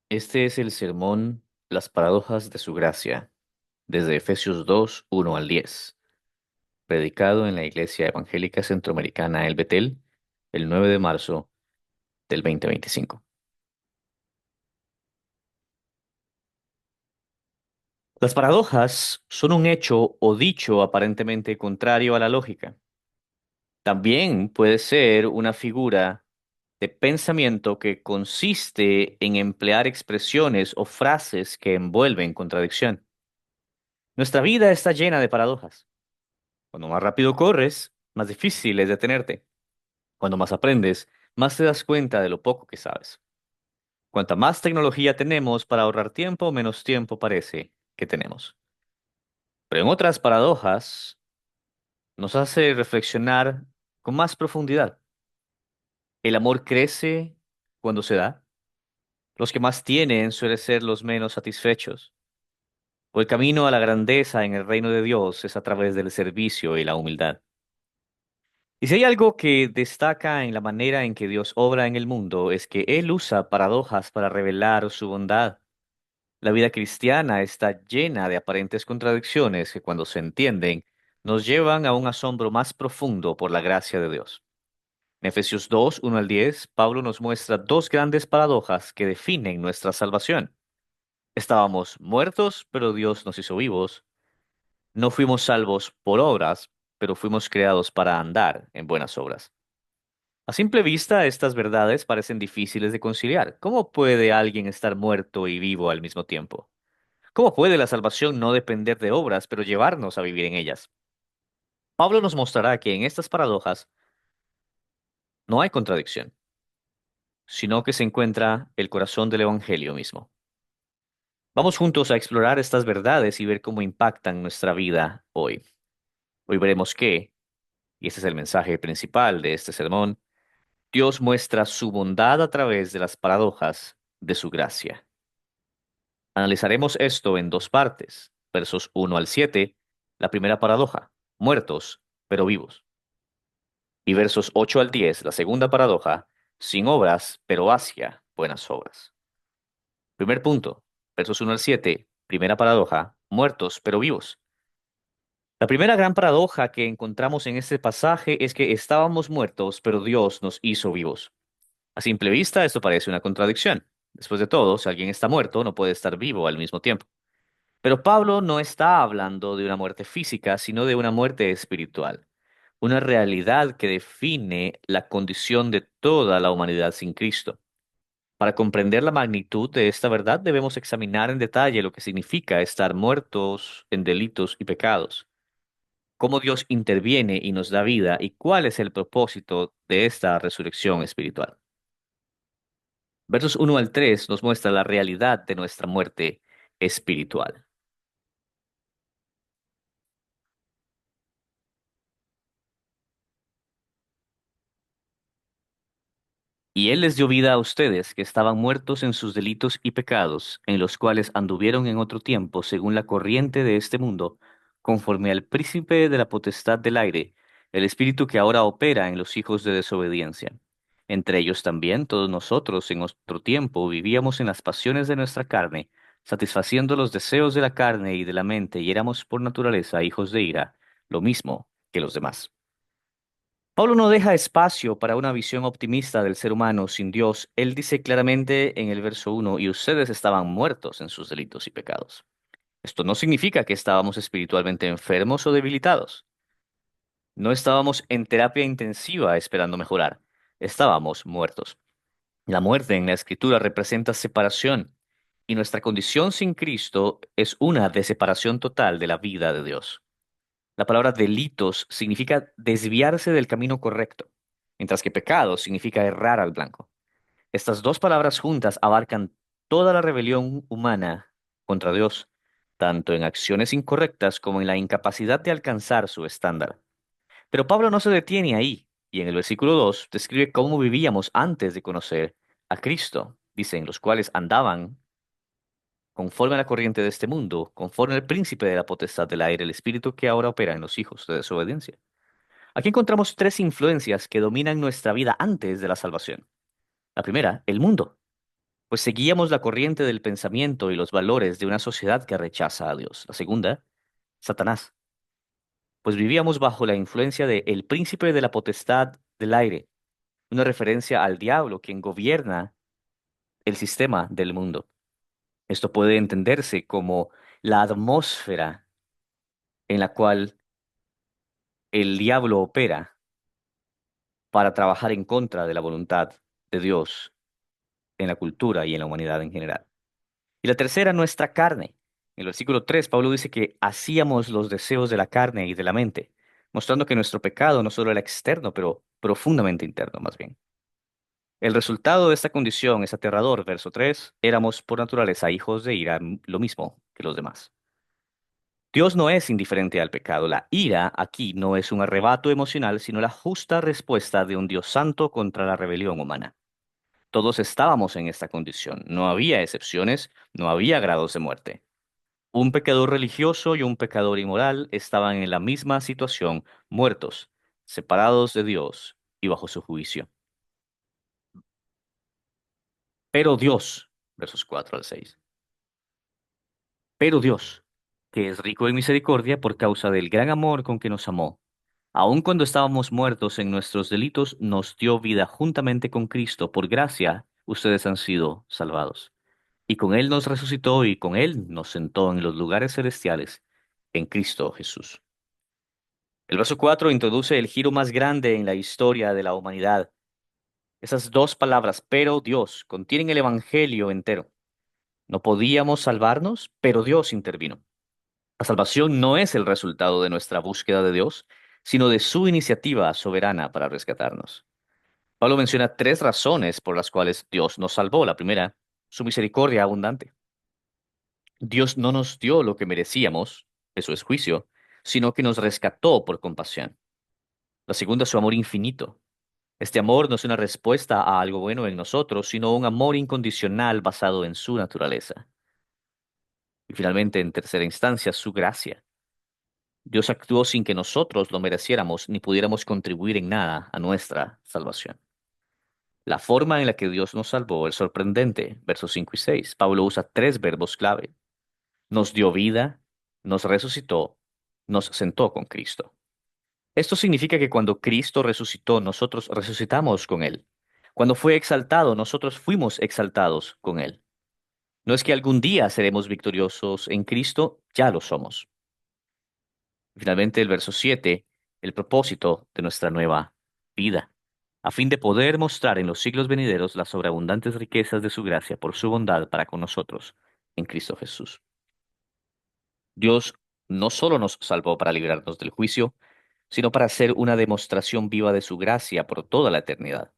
Este es el sermón Las paradojas de su gracia, desde Efesios 2, 1 al 10, predicado en la Iglesia Evangélica Centroamericana El Betel, el 9 de marzo del 2025. Las paradojas son un hecho o dicho aparentemente contrario a la lógica. También puede ser una figura de pensamiento que consiste en emplear expresiones o frases que envuelven contradicción. Nuestra vida está llena de paradojas. Cuando más rápido corres, más difícil es detenerte. Cuando más aprendes, más te das cuenta de lo poco que sabes. Cuanta más tecnología tenemos para ahorrar tiempo, menos tiempo parece que tenemos. Pero en otras paradojas nos hace reflexionar con más profundidad. El amor crece cuando se da. Los que más tienen suelen ser los menos satisfechos. O el camino a la grandeza en el reino de Dios es a través del servicio y la humildad. Y si hay algo que destaca en la manera en que Dios obra en el mundo, es que Él usa paradojas para revelar su bondad. La vida cristiana está llena de aparentes contradicciones que cuando se entienden nos llevan a un asombro más profundo por la gracia de Dios. En Efesios 2, 1 al 10, Pablo nos muestra dos grandes paradojas que definen nuestra salvación. Estábamos muertos, pero Dios nos hizo vivos. No fuimos salvos por obras, pero fuimos creados para andar en buenas obras. A simple vista, estas verdades parecen difíciles de conciliar. ¿Cómo puede alguien estar muerto y vivo al mismo tiempo? ¿Cómo puede la salvación no depender de obras, pero llevarnos a vivir en ellas? Pablo nos mostrará que en estas paradojas no hay contradicción, sino que se encuentra el corazón del Evangelio mismo. Vamos juntos a explorar estas verdades y ver cómo impactan nuestra vida hoy. Hoy veremos que, y este es el mensaje principal de este sermón, Dios muestra su bondad a través de las paradojas de su gracia. Analizaremos esto en dos partes, versos 1 al 7, la primera paradoja, muertos pero vivos, y versos 8 al 10, la segunda paradoja, sin obras pero hacia buenas obras. Primer punto, versos 1 al 7, primera paradoja, muertos pero vivos. La primera gran paradoja que encontramos en este pasaje es que estábamos muertos pero Dios nos hizo vivos. A simple vista, esto parece una contradicción. Después de todo, si alguien está muerto, no puede estar vivo al mismo tiempo. Pero Pablo no está hablando de una muerte física, sino de una muerte espiritual, una realidad que define la condición de toda la humanidad sin Cristo. Para comprender la magnitud de esta verdad, debemos examinar en detalle lo que significa estar muertos en delitos y pecados, cómo Dios interviene y nos da vida y cuál es el propósito de esta resurrección espiritual. Versos 1 al 3 nos muestra la realidad de nuestra muerte espiritual. Y él les dio vida a ustedes, que estaban muertos en sus delitos y pecados, en los cuales anduvieron en otro tiempo, según la corriente de este mundo, conforme al príncipe de la potestad del aire, el espíritu que ahora opera en los hijos de desobediencia. Entre ellos también todos nosotros en otro tiempo vivíamos en las pasiones de nuestra carne, satisfaciendo los deseos de la carne y de la mente, y éramos por naturaleza hijos de ira, lo mismo que los demás. Pablo no deja espacio para una visión optimista del ser humano sin Dios. Él dice claramente en el verso 1, y ustedes estaban muertos en sus delitos y pecados. Esto no significa que estábamos espiritualmente enfermos o debilitados. No estábamos en terapia intensiva esperando mejorar. Estábamos muertos. La muerte en la escritura representa separación, y nuestra condición sin Cristo es una de separación total de la vida de Dios. La palabra delitos significa desviarse del camino correcto, mientras que pecado significa errar al blanco. Estas dos palabras juntas abarcan toda la rebelión humana contra Dios, tanto en acciones incorrectas como en la incapacidad de alcanzar su estándar. Pero Pablo no se detiene ahí, y en el versículo 2 describe cómo vivíamos antes de conocer a Cristo. Dice, en los cuales andaban conforme a la corriente de este mundo, conforme al príncipe de la potestad del aire, el espíritu que ahora opera en los hijos de desobediencia. Aquí encontramos tres influencias que dominan nuestra vida antes de la salvación. La primera, el mundo. pues seguíamos la corriente del pensamiento y los valores de una sociedad que rechaza a Dios. La segunda, Satanás, pues vivíamos bajo la influencia de el príncipe de la potestad del aire, una referencia al diablo, quien gobierna el sistema del mundo. Esto puede entenderse como la atmósfera en la cual el diablo opera para trabajar en contra de la voluntad de Dios en la cultura y en la humanidad en general. Y la tercera, nuestra carne. En el versículo 3, Pablo dice que hacíamos los deseos de la carne y de la mente, mostrando que nuestro pecado no solo era externo, pero profundamente interno más bien. El resultado de esta condición es aterrador. Verso 3: éramos por naturaleza hijos de ira, lo mismo que los demás. Dios no es indiferente al pecado. La ira aquí no es un arrebato emocional, sino la justa respuesta de un Dios santo contra la rebelión humana. Todos estábamos en esta condición. No había excepciones, no había grados de muerte. Un pecador religioso y un pecador inmoral estaban en la misma situación, muertos, separados de Dios y bajo su juicio. Pero Dios, versos 4 al 6. Pero Dios, que es rico en misericordia por causa del gran amor con que nos amó, aun cuando estábamos muertos en nuestros delitos, nos dio vida juntamente con Cristo. Por gracia, ustedes han sido salvados. Y con Él nos resucitó y con Él nos sentó en los lugares celestiales, en Cristo Jesús. El verso 4 introduce el giro más grande en la historia de la humanidad. Esas dos palabras, pero Dios, contienen el Evangelio entero. No podíamos salvarnos, pero Dios intervino. La salvación no es el resultado de nuestra búsqueda de Dios, sino de su iniciativa soberana para rescatarnos. Pablo menciona tres razones por las cuales Dios nos salvó. La primera, su misericordia abundante. Dios no nos dio lo que merecíamos, eso es juicio, sino que nos rescató por compasión. La segunda, su amor infinito. Este amor no es una respuesta a algo bueno en nosotros, sino un amor incondicional basado en su naturaleza. Y finalmente, en tercera instancia, su gracia. Dios actuó sin que nosotros lo mereciéramos ni pudiéramos contribuir en nada a nuestra salvación. La forma en la que Dios nos salvó es sorprendente. Versos 5 y 6. Pablo usa tres verbos clave. Nos dio vida, nos resucitó, nos sentó con Cristo. Esto significa que cuando Cristo resucitó, nosotros resucitamos con Él. Cuando fue exaltado, nosotros fuimos exaltados con Él. No es que algún día seremos victoriosos en Cristo, ya lo somos. Finalmente, el verso 7, el propósito de nuestra nueva vida, a fin de poder mostrar en los siglos venideros las sobreabundantes riquezas de su gracia por su bondad para con nosotros en Cristo Jesús. Dios no solo nos salvó para librarnos del juicio, sino para hacer una demostración viva de su gracia por toda la eternidad.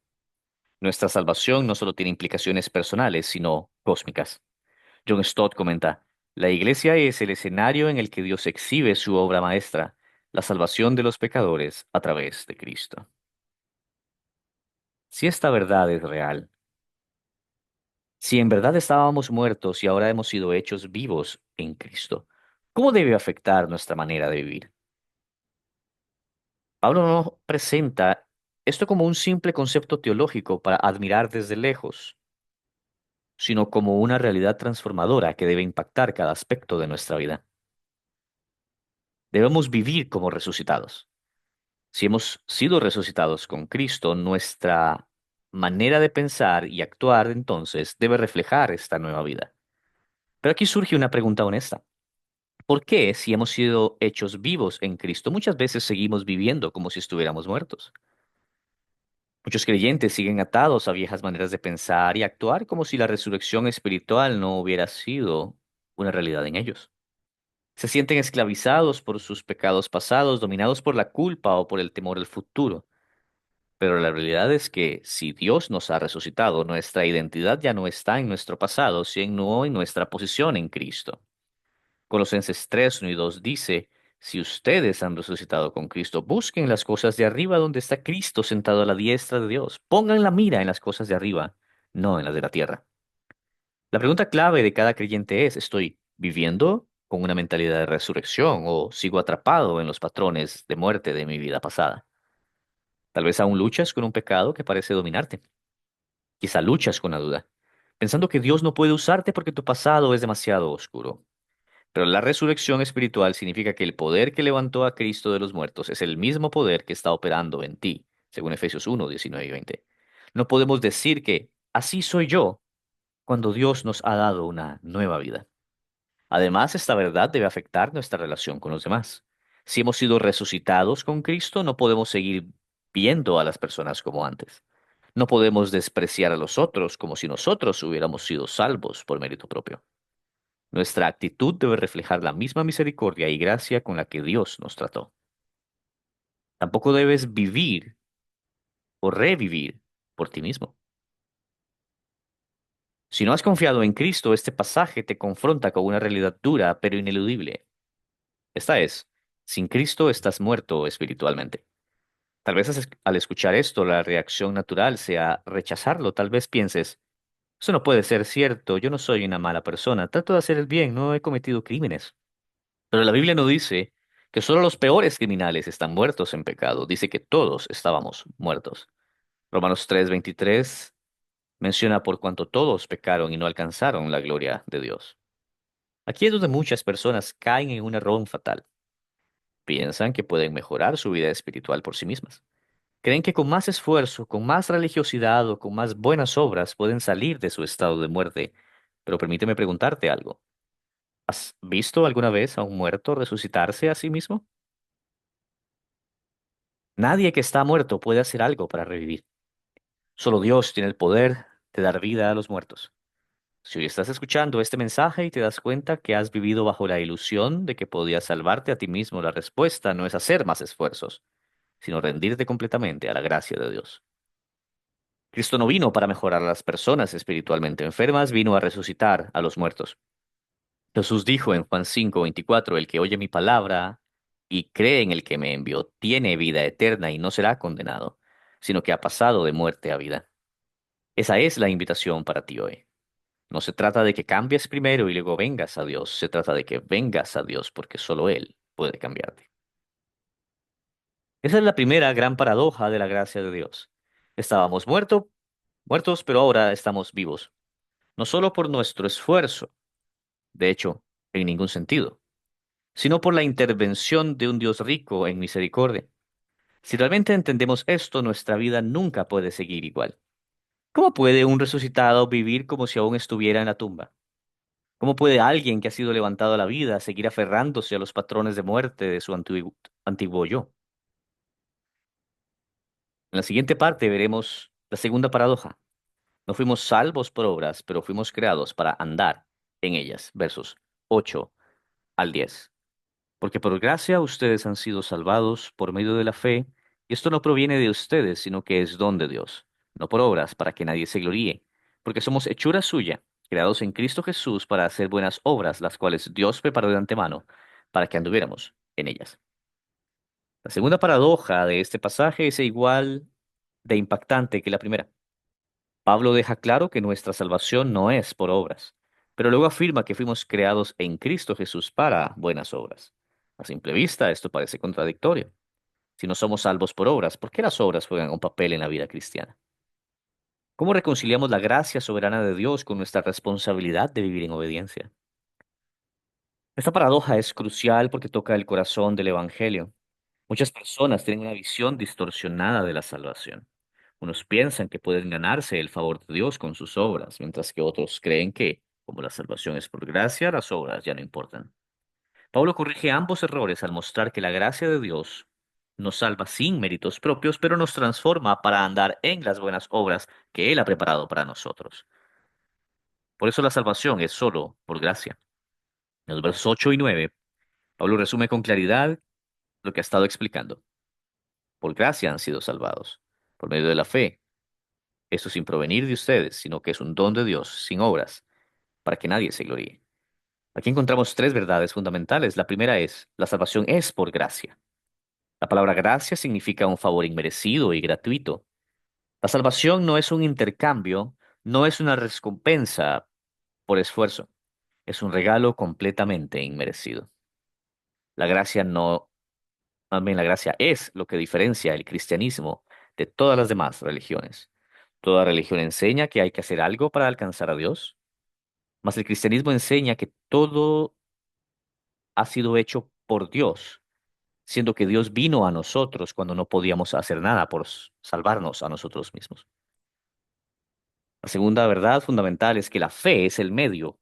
Nuestra salvación no solo tiene implicaciones personales, sino cósmicas. John Stott comenta, la iglesia es el escenario en el que Dios exhibe su obra maestra, la salvación de los pecadores a través de Cristo. Si esta verdad es real, si en verdad estábamos muertos y ahora hemos sido hechos vivos en Cristo, ¿cómo debe afectar nuestra manera de vivir? Pablo no presenta esto como un simple concepto teológico para admirar desde lejos, sino como una realidad transformadora que debe impactar cada aspecto de nuestra vida. Debemos vivir como resucitados. Si hemos sido resucitados con Cristo, nuestra manera de pensar y actuar entonces debe reflejar esta nueva vida. Pero aquí surge una pregunta honesta. ¿Por qué, si hemos sido hechos vivos en Cristo, muchas veces seguimos viviendo como si estuviéramos muertos? Muchos creyentes siguen atados a viejas maneras de pensar y actuar como si la resurrección espiritual no hubiera sido una realidad en ellos. Se sienten esclavizados por sus pecados pasados, dominados por la culpa o por el temor al futuro. Pero la realidad es que si Dios nos ha resucitado, nuestra identidad ya no está en nuestro pasado, sino en nuestra posición en Cristo. Colosenses 3, 1 y 2 dice, si ustedes han resucitado con Cristo, busquen las cosas de arriba donde está Cristo sentado a la diestra de Dios. Pongan la mira en las cosas de arriba, no en las de la tierra. La pregunta clave de cada creyente es, ¿estoy viviendo con una mentalidad de resurrección o sigo atrapado en los patrones de muerte de mi vida pasada? Tal vez aún luchas con un pecado que parece dominarte. Quizá luchas con la duda. pensando que Dios no puede usarte porque tu pasado es demasiado oscuro. Pero la resurrección espiritual significa que el poder que levantó a Cristo de los muertos es el mismo poder que está operando en ti, según Efesios 1:19 y 20. No podemos decir que así soy yo cuando Dios nos ha dado una nueva vida. Además, esta verdad debe afectar nuestra relación con los demás. Si hemos sido resucitados con Cristo, no podemos seguir viendo a las personas como antes. No podemos despreciar a los otros como si nosotros hubiéramos sido salvos por mérito propio. Nuestra actitud debe reflejar la misma misericordia y gracia con la que Dios nos trató. Tampoco debes vivir o revivir por ti mismo. Si no has confiado en Cristo, este pasaje te confronta con una realidad dura pero ineludible. Esta es, sin Cristo estás muerto espiritualmente. Tal vez al escuchar esto, la reacción natural sea rechazarlo. Tal vez pienses, eso no puede ser cierto, yo no soy una mala persona, trato de hacer el bien, no he cometido crímenes. Pero la Biblia no dice que solo los peores criminales están muertos en pecado, dice que todos estábamos muertos. Romanos 3:23 menciona por cuanto todos pecaron y no alcanzaron la gloria de Dios. Aquí es donde muchas personas caen en un error fatal. Piensan que pueden mejorar su vida espiritual por sí mismas. Creen que con más esfuerzo, con más religiosidad o con más buenas obras pueden salir de su estado de muerte. Pero permíteme preguntarte algo. ¿Has visto alguna vez a un muerto resucitarse a sí mismo? Nadie que está muerto puede hacer algo para revivir. Solo Dios tiene el poder de dar vida a los muertos. Si hoy estás escuchando este mensaje y te das cuenta que has vivido bajo la ilusión de que podías salvarte a ti mismo, la respuesta no es hacer más esfuerzos, sino rendirte completamente a la gracia de Dios. Cristo no vino para mejorar a las personas espiritualmente enfermas, vino a resucitar a los muertos. Jesús dijo en Juan 5:24, el que oye mi palabra y cree en el que me envió, tiene vida eterna y no será condenado, sino que ha pasado de muerte a vida. Esa es la invitación para ti hoy. No se trata de que cambies primero y luego vengas a Dios, se trata de que vengas a Dios porque solo Él puede cambiarte. Esa es la primera gran paradoja de la gracia de Dios. Estábamos muertos, pero ahora estamos vivos. No solo por nuestro esfuerzo, de hecho, en ningún sentido, sino por la intervención de un Dios rico en misericordia. Si realmente entendemos esto, nuestra vida nunca puede seguir igual. ¿Cómo puede un resucitado vivir como si aún estuviera en la tumba? ¿Cómo puede alguien que ha sido levantado a la vida seguir aferrándose a los patrones de muerte de su antiguo yo? En la siguiente parte veremos la segunda paradoja. No fuimos salvos por obras, pero fuimos creados para andar en ellas. Versos 8 al 10. Porque por gracia ustedes han sido salvados por medio de la fe, y esto no proviene de ustedes, sino que es don de Dios, no por obras, para que nadie se gloríe, porque somos hechura suya, creados en Cristo Jesús para hacer buenas obras, las cuales Dios preparó de antemano, para que anduviéramos en ellas. La segunda paradoja de este pasaje es igual de impactante que la primera. Pablo deja claro que nuestra salvación no es por obras, pero luego afirma que fuimos creados en Cristo Jesús para buenas obras. A simple vista, esto parece contradictorio. Si no somos salvos por obras, ¿por qué las obras juegan un papel en la vida cristiana? ¿Cómo reconciliamos la gracia soberana de Dios con nuestra responsabilidad de vivir en obediencia? Esta paradoja es crucial porque toca el corazón del Evangelio. Muchas personas tienen una visión distorsionada de la salvación. Unos piensan que pueden ganarse el favor de Dios con sus obras, mientras que otros creen que, como la salvación es por gracia, las obras ya no importan. Pablo corrige ambos errores al mostrar que la gracia de Dios nos salva sin méritos propios, pero nos transforma para andar en las buenas obras que Él ha preparado para nosotros. Por eso la salvación es solo por gracia. En los versos 8 y 9, Pablo resume con claridad lo que ha estado explicando. Por gracia han sido salvados, por medio de la fe. Esto sin provenir de ustedes, sino que es un don de Dios, sin obras, para que nadie se gloríe. Aquí encontramos tres verdades fundamentales. La primera es, la salvación es por gracia. La palabra gracia significa un favor inmerecido y gratuito. La salvación no es un intercambio, no es una recompensa por esfuerzo, es un regalo completamente inmerecido. La gracia no, más bien la gracia es lo que diferencia el cristianismo de todas las demás religiones. Toda religión enseña que hay que hacer algo para alcanzar a Dios, mas el cristianismo enseña que todo ha sido hecho por Dios, siendo que Dios vino a nosotros cuando no podíamos hacer nada por salvarnos a nosotros mismos. La segunda verdad fundamental es que la fe es el medio,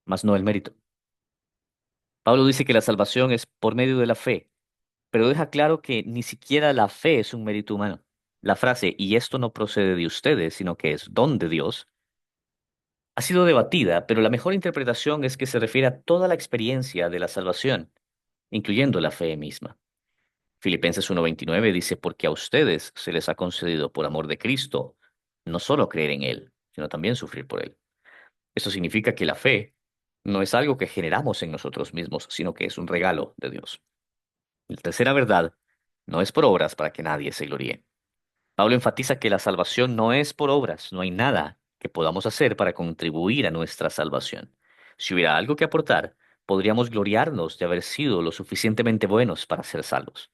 mas no el mérito. Pablo dice que la salvación es por medio de la fe, pero deja claro que ni siquiera la fe es un mérito humano. La frase, y esto no procede de ustedes, sino que es don de Dios, ha sido debatida, pero la mejor interpretación es que se refiere a toda la experiencia de la salvación, incluyendo la fe misma. Filipenses 1:29 dice, porque a ustedes se les ha concedido por amor de Cristo, no solo creer en Él, sino también sufrir por Él. Esto significa que la fe no es algo que generamos en nosotros mismos, sino que es un regalo de Dios. La tercera verdad no es por obras para que nadie se gloríe. Pablo enfatiza que la salvación no es por obras, no hay nada que podamos hacer para contribuir a nuestra salvación. Si hubiera algo que aportar, podríamos gloriarnos de haber sido lo suficientemente buenos para ser salvos.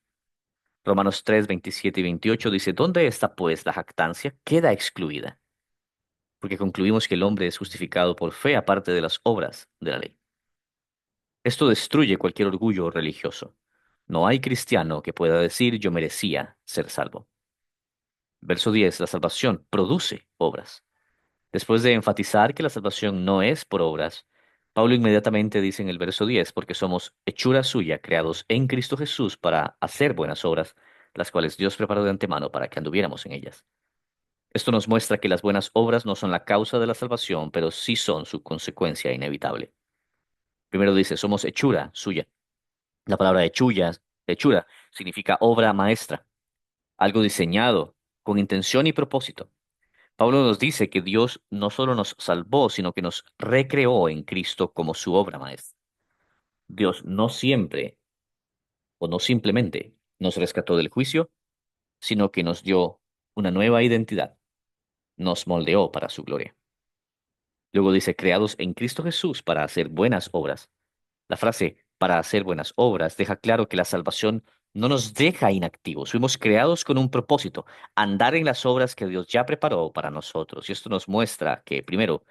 Romanos 3, 27 y 28 dice, ¿dónde está pues la jactancia? Queda excluida, porque concluimos que el hombre es justificado por fe aparte de las obras de la ley. Esto destruye cualquier orgullo religioso. No hay cristiano que pueda decir yo merecía ser salvo. Verso 10, la salvación produce obras. Después de enfatizar que la salvación no es por obras, Pablo inmediatamente dice en el verso 10, porque somos hechura suya, creados en Cristo Jesús para hacer buenas obras, las cuales Dios preparó de antemano para que anduviéramos en ellas. Esto nos muestra que las buenas obras no son la causa de la salvación, pero sí son su consecuencia inevitable. Primero dice, somos hechura suya. La palabra hechura, significa obra maestra, algo diseñado con intención y propósito. Pablo nos dice que Dios no solo nos salvó, sino que nos recreó en Cristo como su obra maestra. Dios no siempre o no simplemente nos rescató del juicio, sino que nos dio una nueva identidad, nos moldeó para su gloria. Luego dice, creados en Cristo Jesús para hacer buenas obras. La frase para hacer buenas obras deja claro que la salvación no nos deja inactivos. Fuimos creados con un propósito, andar en las obras que Dios ya preparó para nosotros. Y esto nos muestra que, primero,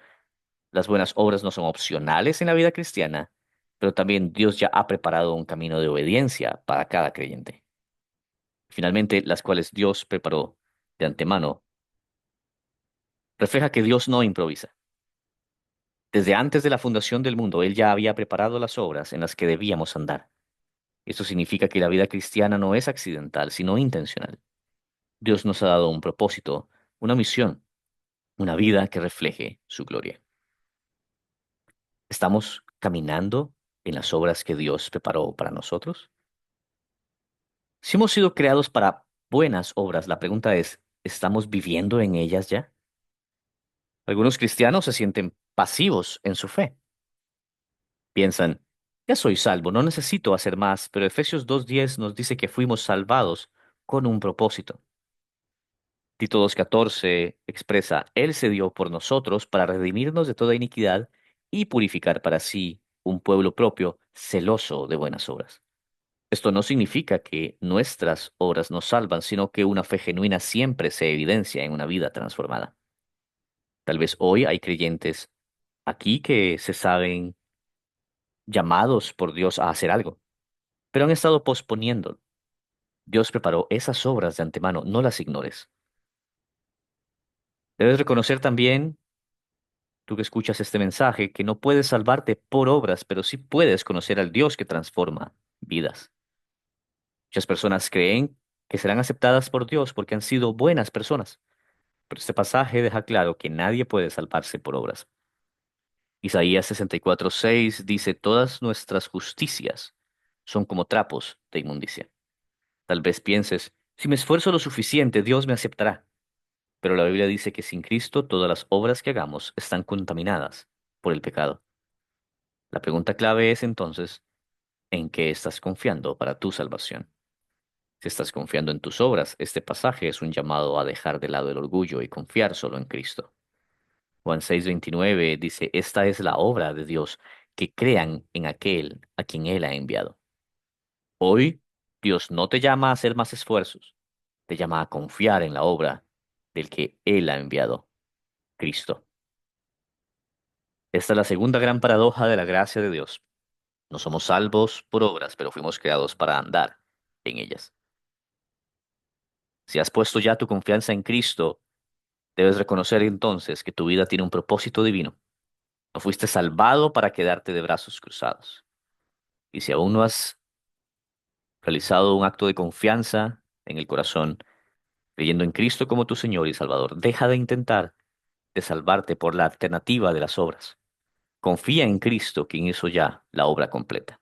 las buenas obras no son opcionales en la vida cristiana, pero también Dios ya ha preparado un camino de obediencia para cada creyente. Finalmente, las cuales Dios preparó de antemano, refleja que Dios no improvisa. Desde antes de la fundación del mundo, Él ya había preparado las obras en las que debíamos andar. Esto significa que la vida cristiana no es accidental, sino intencional. Dios nos ha dado un propósito, una misión, una vida que refleje su gloria. ¿Estamos caminando en las obras que Dios preparó para nosotros? Si hemos sido creados para buenas obras, la pregunta es, ¿estamos viviendo en ellas ya? Algunos cristianos se sienten pasivos en su fe. Piensan, ya soy salvo, no necesito hacer más, pero Efesios 2:10 nos dice que fuimos salvados con un propósito. Tito 2:14 expresa, Él se dio por nosotros para redimirnos de toda iniquidad y purificar para sí un pueblo propio celoso de buenas obras. Esto no significa que nuestras obras nos salvan, sino que una fe genuina siempre se evidencia en una vida transformada. Tal vez hoy hay creyentes aquí que se saben llamados por Dios a hacer algo, pero han estado posponiendo. Dios preparó esas obras de antemano, no las ignores. Debes reconocer también, tú que escuchas este mensaje, que no puedes salvarte por obras, pero sí puedes conocer al Dios que transforma vidas. Muchas personas creen que serán aceptadas por Dios porque han sido buenas personas, pero este pasaje deja claro que nadie puede salvarse por obras. Isaías 64:6 dice, todas nuestras justicias son como trapos de inmundicia. Tal vez pienses, si me esfuerzo lo suficiente, Dios me aceptará. Pero la Biblia dice que sin Cristo todas las obras que hagamos están contaminadas por el pecado. La pregunta clave es entonces, ¿en qué estás confiando para tu salvación? Si estás confiando en tus obras, este pasaje es un llamado a dejar de lado el orgullo y confiar solo en Cristo. Juan 6:29 dice, esta es la obra de Dios, que crean en aquel a quien Él ha enviado. Hoy, Dios no te llama a hacer más esfuerzos, te llama a confiar en la obra del que Él ha enviado, Cristo. Esta es la segunda gran paradoja de la gracia de Dios. No somos salvos por obras, pero fuimos creados para andar en ellas. Si has puesto ya tu confianza en Cristo, debes reconocer entonces que tu vida tiene un propósito divino. No fuiste salvado para quedarte de brazos cruzados. Y si aún no has realizado un acto de confianza en el corazón, creyendo en Cristo como tu Señor y Salvador, deja de intentar de salvarte por la alternativa de las obras. Confía en Cristo, quien hizo ya la obra completa.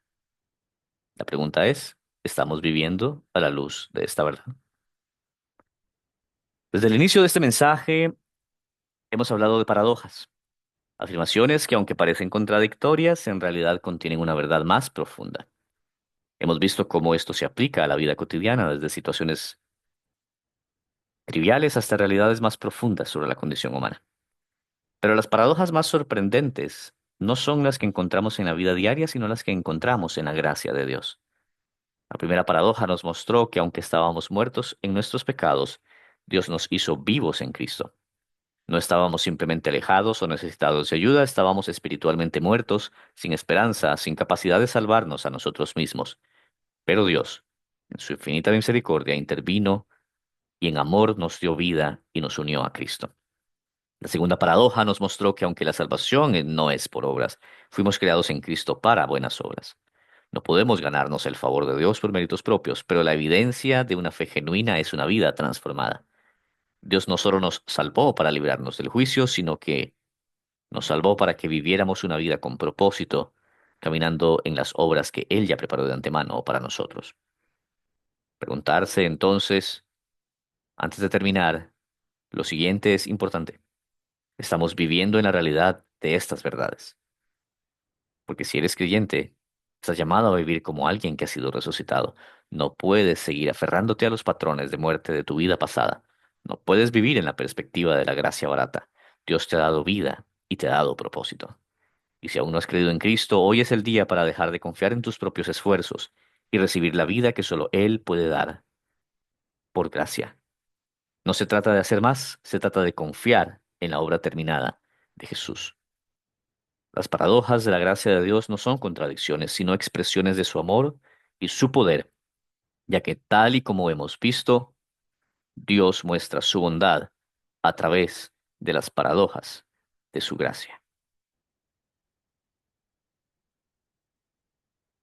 La pregunta es, ¿estamos viviendo a la luz de esta verdad? Desde el inicio de este mensaje hemos hablado de paradojas, afirmaciones que aunque parecen contradictorias, en realidad contienen una verdad más profunda. Hemos visto cómo esto se aplica a la vida cotidiana, desde situaciones triviales hasta realidades más profundas sobre la condición humana. Pero las paradojas más sorprendentes no son las que encontramos en la vida diaria, sino las que encontramos en la gracia de Dios. La primera paradoja nos mostró que aunque estábamos muertos en nuestros pecados, Dios nos hizo vivos en Cristo. No estábamos simplemente alejados o necesitados de ayuda, estábamos espiritualmente muertos, sin esperanza, sin capacidad de salvarnos a nosotros mismos. Pero Dios, en su infinita misericordia, intervino y en amor nos dio vida y nos unió a Cristo. La segunda paradoja nos mostró que aunque la salvación no es por obras, fuimos creados en Cristo para buenas obras. No podemos ganarnos el favor de Dios por méritos propios, pero la evidencia de una fe genuina es una vida transformada. Dios no solo nos salvó para librarnos del juicio, sino que nos salvó para que viviéramos una vida con propósito, caminando en las obras que Él ya preparó de antemano para nosotros. Preguntarse entonces, antes de terminar, lo siguiente es importante. ¿Estamos viviendo en la realidad de estas verdades? Porque si eres creyente, estás llamado a vivir como alguien que ha sido resucitado. No puedes seguir aferrándote a los patrones de muerte de tu vida pasada. No puedes vivir en la perspectiva de la gracia barata. Dios te ha dado vida y te ha dado propósito. Y si aún no has creído en Cristo, hoy es el día para dejar de confiar en tus propios esfuerzos y recibir la vida que solo Él puede dar por gracia. No se trata de hacer más, se trata de confiar en la obra terminada de Jesús. Las paradojas de la gracia de Dios no son contradicciones, sino expresiones de su amor y su poder, ya que tal y como hemos visto, Dios muestra su bondad a través de las paradojas de su gracia.